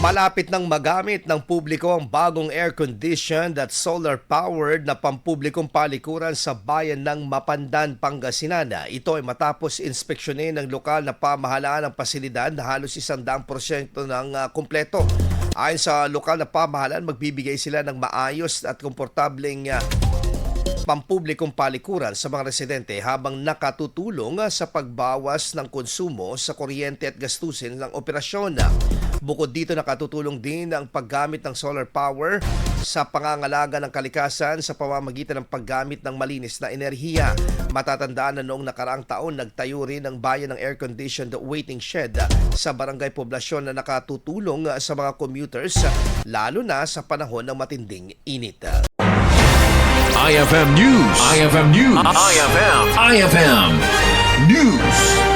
Malapit nang magamit ng publiko ang bagong air-conditioned at solar-powered na pampublikong palikuran sa bayan ng Mapandan, Pangasinan. Ito ay matapos inspeksyonin ng lokal na pamahalaan ng pasilidad na halos 100% ng kumpleto. Ayon sa lokal na pamahalaan, magbibigay sila ng maayos at komportableng pampublikong palikuran sa mga residente habang nakatutulong sa pagbawas ng konsumo sa kuryente at gastusin ng operasyon. Bukod dito, nakatutulong din ang paggamit ng solar power sa pangangalaga ng kalikasan sa pamamagitan ng paggamit ng malinis na enerhiya. Matatandaan na noong nakaraang taon, nagtayo rin ang bayan ng air-conditioned waiting shed sa barangay poblasyon na nakatutulong sa mga commuters, lalo na sa panahon ng matinding init. IFM News. IFM News. IFM News.